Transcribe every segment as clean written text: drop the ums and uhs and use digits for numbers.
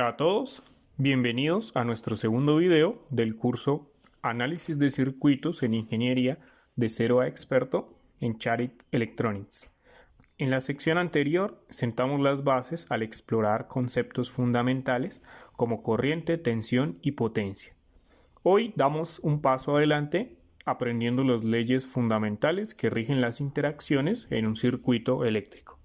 Hola a todos, bienvenidos a nuestro segundo video del curso Análisis de circuitos en Ingeniería de cero a experto en Charit Electronics. En la sección anterior sentamos las bases al explorar conceptos fundamentales como corriente, tensión y potencia. Hoy damos un paso adelante aprendiendo las leyes fundamentales que rigen las interacciones en un circuito eléctrico.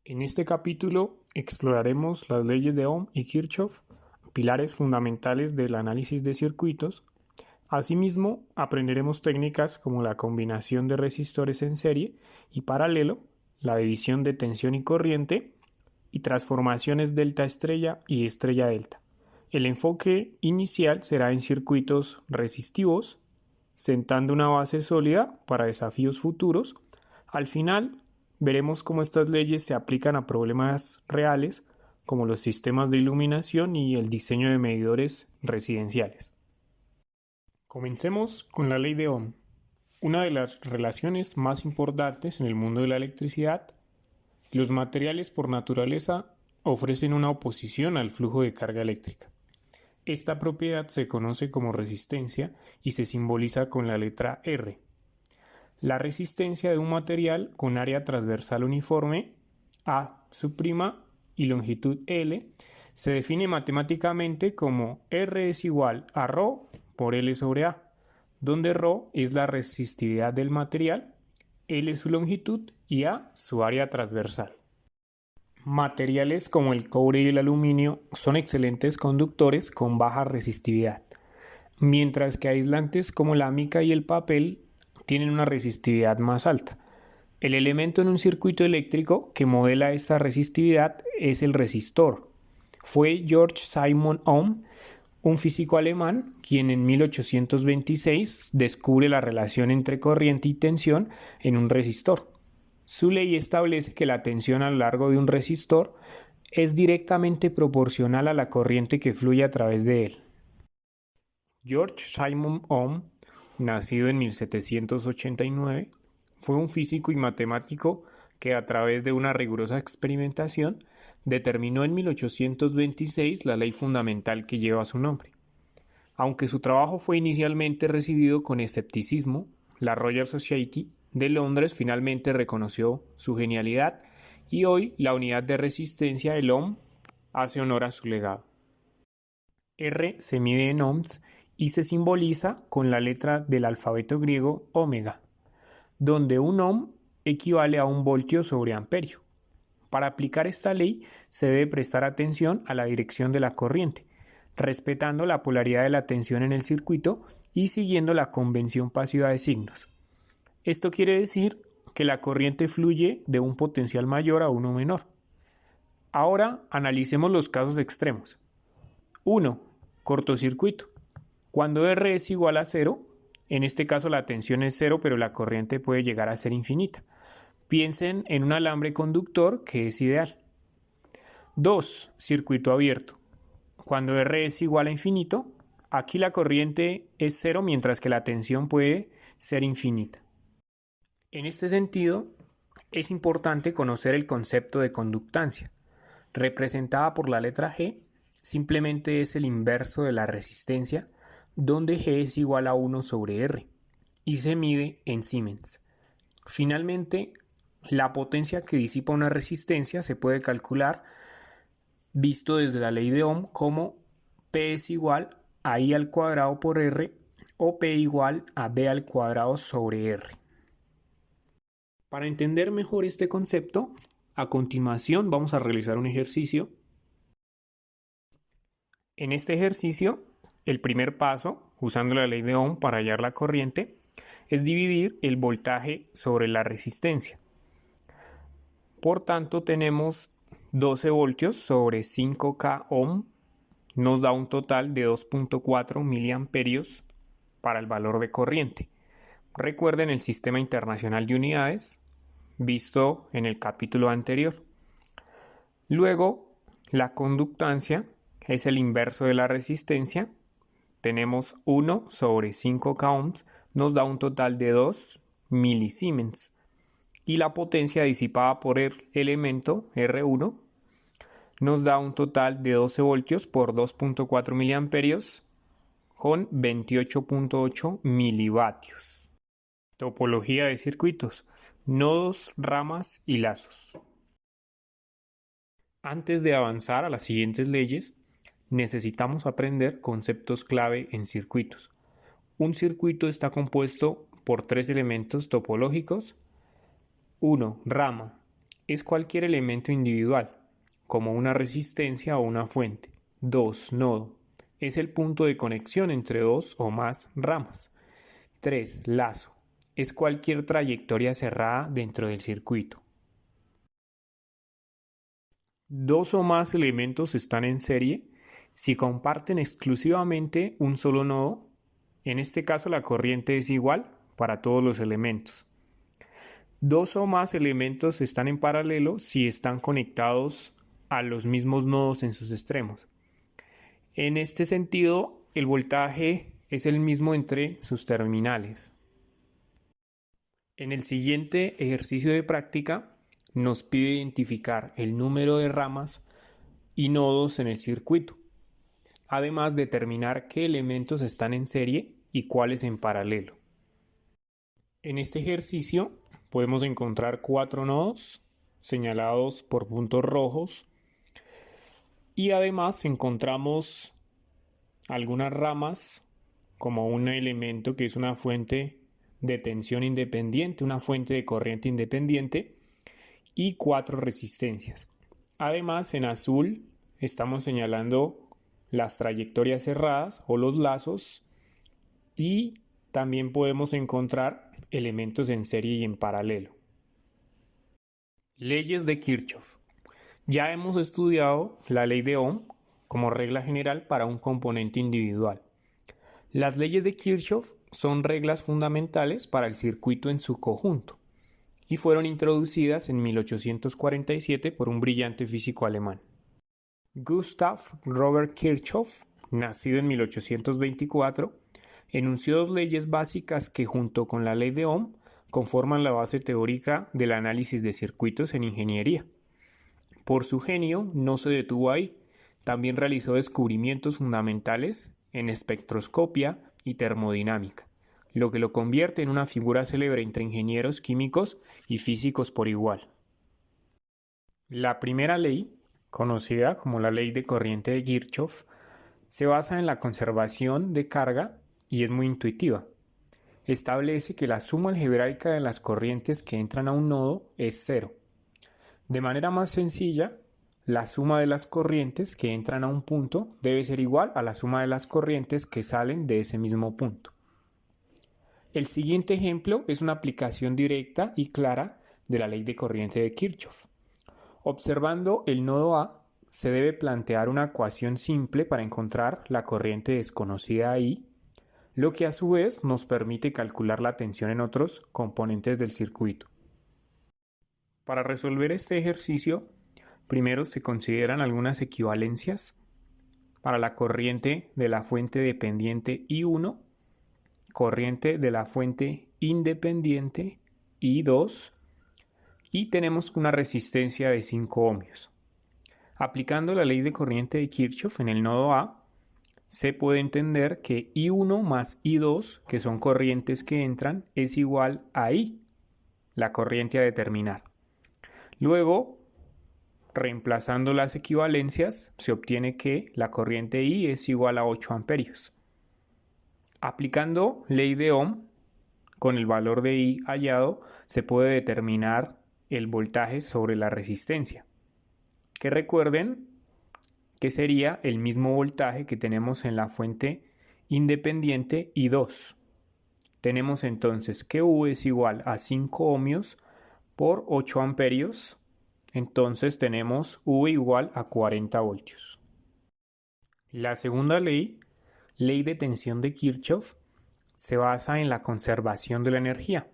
En este capítulo exploraremos las leyes de Ohm y Kirchhoff, pilares fundamentales del análisis de circuitos. Asimismo, aprenderemos técnicas como la combinación de resistores en serie y paralelo, la división de tensión y corriente, y transformaciones delta estrella y estrella delta. El enfoque inicial será en circuitos resistivos, sentando una base sólida para desafíos futuros. Al final, veremos cómo estas leyes se aplican a problemas reales, como los sistemas de iluminación y el diseño de medidores residenciales. Comencemos con la ley de Ohm, una de las relaciones más importantes en el mundo de la electricidad. Los materiales por naturaleza ofrecen una oposición al flujo de carga eléctrica. Esta propiedad se conoce como resistencia y se simboliza con la letra R. La resistencia de un material con área transversal uniforme A' y longitud L se define matemáticamente como R es igual a ρ por L sobre A, donde ρ es la resistividad del material, L su longitud y A su área transversal. Materiales como el cobre y el aluminio son excelentes conductores con baja resistividad, mientras que aislantes como la mica y el papel tienen una resistividad más alta. El elemento en un circuito eléctrico que modela esta resistividad es el resistor. Fue Georg Simon Ohm, un físico alemán, quien en 1826 descubre la relación entre corriente y tensión en un resistor. Su ley establece que la tensión a lo largo de un resistor es directamente proporcional a la corriente que fluye a través de él. Georg Simon Ohm, nacido en 1789, fue un físico y matemático que a través de una rigurosa experimentación determinó en 1826 la ley fundamental que lleva su nombre. Aunque su trabajo fue inicialmente recibido con escepticismo, la Royal Society de Londres finalmente reconoció su genialidad y hoy la unidad de resistencia del Ohm hace honor a su legado. R se mide en ohms y se simboliza con la letra del alfabeto griego omega, donde un ohm equivale a un voltio sobre amperio. Para aplicar esta ley se debe prestar atención a la dirección de la corriente, respetando la polaridad de la tensión en el circuito y siguiendo la convención pasiva de signos. Esto quiere decir que la corriente fluye de un potencial mayor a uno menor. Ahora analicemos los casos extremos. 1. Cortocircuito. Cuando R es igual a 0, en este caso la tensión es 0, pero la corriente puede llegar a ser infinita. Piensen en un alambre conductor que es ideal. 2. Circuito abierto. Cuando R es igual a infinito, aquí la corriente es 0 mientras que la tensión puede ser infinita. En este sentido, es importante conocer el concepto de conductancia. Representada por la letra G, simplemente es el inverso de la resistencia, donde G es igual a 1 sobre R y se mide en Siemens. Finalmente, la potencia que disipa una resistencia se puede calcular visto desde la ley de Ohm como P es igual a I al cuadrado por R o P igual a B al cuadrado sobre R. Para entender mejor este concepto, a continuación vamos a realizar un ejercicio. En este ejercicio, el primer paso, usando la ley de Ohm para hallar la corriente, es dividir el voltaje sobre la resistencia. Por tanto, tenemos 12 voltios sobre 5K ohm, nos da un total de 2.4 miliamperios para el valor de corriente. Recuerden el sistema internacional de unidades, visto en el capítulo anterior. Luego, la conductancia es el inverso de la resistencia. Tenemos 1 sobre 5K ohms, nos da un total de 2 milisiemens. Y la potencia disipada por el elemento R1 nos da un total de 12 voltios por 2.4 miliamperios con 28.8 milivatios. Topología de circuitos, nodos, ramas y lazos. Antes de avanzar a las siguientes leyes, necesitamos aprender conceptos clave en circuitos. Un circuito está compuesto por 3 elementos topológicos. 1. Rama. Es cualquier elemento individual, como una resistencia o una fuente. 2. Nodo. Es el punto de conexión entre dos o más ramas. 3. Lazo. Es cualquier trayectoria cerrada dentro del circuito. Dos o más elementos están en serie si comparten exclusivamente un solo nodo. En este caso la corriente es igual para todos los elementos. Dos o más elementos están en paralelo si están conectados a los mismos nodos en sus extremos. En este sentido, el voltaje es el mismo entre sus terminales. En el siguiente ejercicio de práctica nos pide identificar el número de ramas y nodos en el circuito. Además, determinar qué elementos están en serie y cuáles en paralelo. En este ejercicio podemos encontrar 4 nodos señalados por puntos rojos y además encontramos algunas ramas como un elemento que es una fuente de tensión independiente, una fuente de corriente independiente y 4 resistencias. Además, en azul estamos señalando las trayectorias cerradas o los lazos y también podemos encontrar elementos en serie y en paralelo. Leyes de Kirchhoff. Ya hemos estudiado la ley de Ohm como regla general para un componente individual. Las leyes de Kirchhoff son reglas fundamentales para el circuito en su conjunto y fueron introducidas en 1847 por un brillante físico alemán. Gustav Robert Kirchhoff, nacido en 1824, enunció 2 leyes básicas que junto con la ley de Ohm conforman la base teórica del análisis de circuitos en ingeniería. Por su genio no se detuvo ahí, también realizó descubrimientos fundamentales en espectroscopia y termodinámica, lo que lo convierte en una figura célebre entre ingenieros químicos y físicos por igual. La primera ley, conocida como la ley de corriente de Kirchhoff, se basa en la conservación de carga y es muy intuitiva. Establece que la suma algebraica de las corrientes que entran a un nodo es 0. De manera más sencilla, la suma de las corrientes que entran a un punto debe ser igual a la suma de las corrientes que salen de ese mismo punto. El siguiente ejemplo es una aplicación directa y clara de la ley de corriente de Kirchhoff. Observando el nodo A, se debe plantear una ecuación simple para encontrar la corriente desconocida I, lo que a su vez nos permite calcular la tensión en otros componentes del circuito. Para resolver este ejercicio, primero se consideran algunas equivalencias para la corriente de la fuente dependiente I1, corriente de la fuente independiente I2 y tenemos una resistencia de 5 ohmios. Aplicando la ley de corriente de Kirchhoff en el nodo A, se puede entender que I1 más I2, que son corrientes que entran, es igual a I, la corriente a determinar. Luego, reemplazando las equivalencias, se obtiene que la corriente I es igual a 8 amperios. Aplicando ley de Ohm, con el valor de I hallado, se puede determinar el voltaje sobre la resistencia, que recuerden que sería el mismo voltaje que tenemos en la fuente independiente I2. Tenemos entonces que V es igual a 5 ohmios por 8 amperios, entonces tenemos V igual a 40 voltios. La segunda ley, ley de tensión de Kirchhoff, se basa en la conservación de la energía.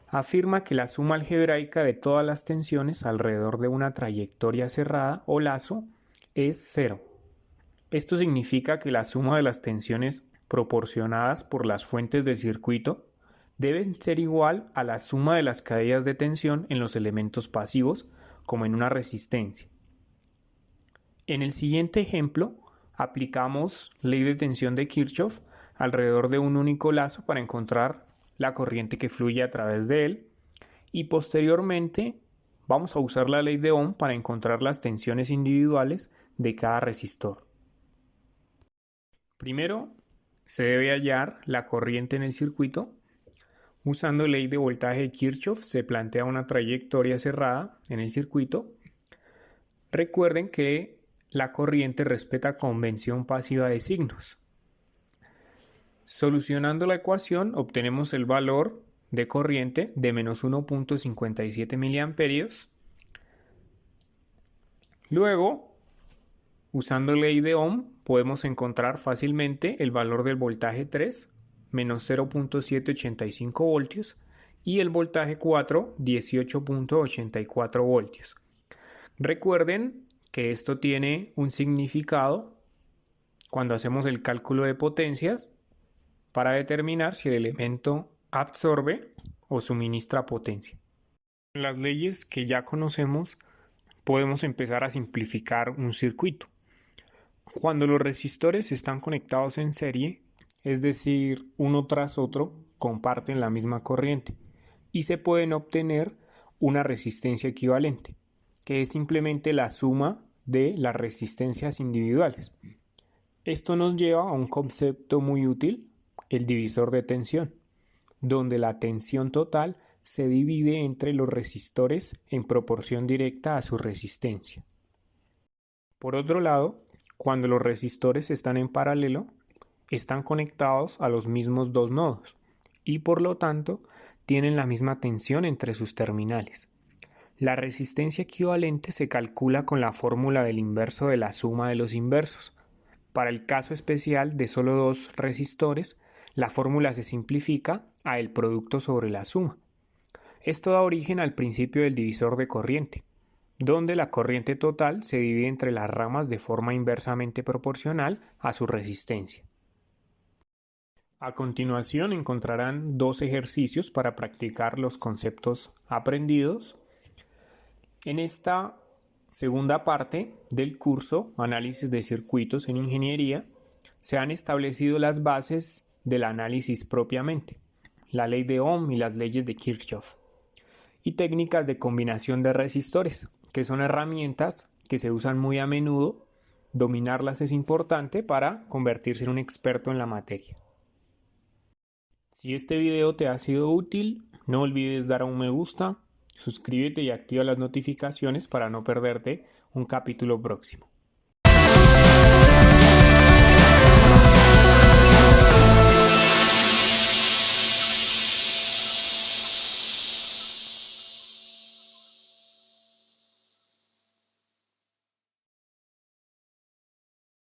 Afirma que la suma algebraica de todas las tensiones alrededor de una trayectoria cerrada o lazo es 0. Esto significa que la suma de las tensiones proporcionadas por las fuentes del circuito deben ser igual a la suma de las cadenas de tensión en los elementos pasivos, como en una resistencia. En el siguiente ejemplo, aplicamos ley de tensión de Kirchhoff alrededor de un único lazo para encontrar la corriente que fluye a través de él y posteriormente vamos a usar la ley de Ohm para encontrar las tensiones individuales de cada resistor. Primero, se debe hallar la corriente en el circuito. Usando ley de voltaje de Kirchhoff se plantea una trayectoria cerrada en el circuito. Recuerden que la corriente respeta convención pasiva de signos. Solucionando la ecuación obtenemos el valor de corriente de menos 1.57 miliamperios. Luego, usando ley de Ohm, podemos encontrar fácilmente el valor del voltaje 3, menos 0.785 voltios, y el voltaje 4, 18.84 voltios. Recuerden que esto tiene un significado cuando hacemos el cálculo de potencias para determinar si el elemento absorbe o suministra potencia. Con las leyes que ya conocemos, podemos empezar a simplificar un circuito. Cuando los resistores están conectados en serie, es decir, uno tras otro, comparten la misma corriente y se pueden obtener una resistencia equivalente, que es simplemente la suma de las resistencias individuales. Esto nos lleva a un concepto muy útil, el divisor de tensión, donde la tensión total se divide entre los resistores en proporción directa a su resistencia. Por otro lado, cuando los resistores están en paralelo, están conectados a los mismos dos nodos y por lo tanto tienen la misma tensión entre sus terminales. La resistencia equivalente se calcula con la fórmula del inverso de la suma de los inversos. Para el caso especial de solo dos resistores, la fórmula se simplifica a el producto sobre la suma. Esto da origen al principio del divisor de corriente, donde la corriente total se divide entre las ramas de forma inversamente proporcional a su resistencia. A continuación encontrarán dos ejercicios para practicar los conceptos aprendidos. En esta segunda parte del curso, Análisis de circuitos en ingeniería, se han establecido las bases del análisis propiamente, la ley de Ohm y las leyes de Kirchhoff, y técnicas de combinación de resistores, que son herramientas que se usan muy a menudo. Dominarlas es importante para convertirse en un experto en la materia. Si este video te ha sido útil, no olvides dar a un me gusta, suscríbete y activa las notificaciones para no perderte un capítulo próximo.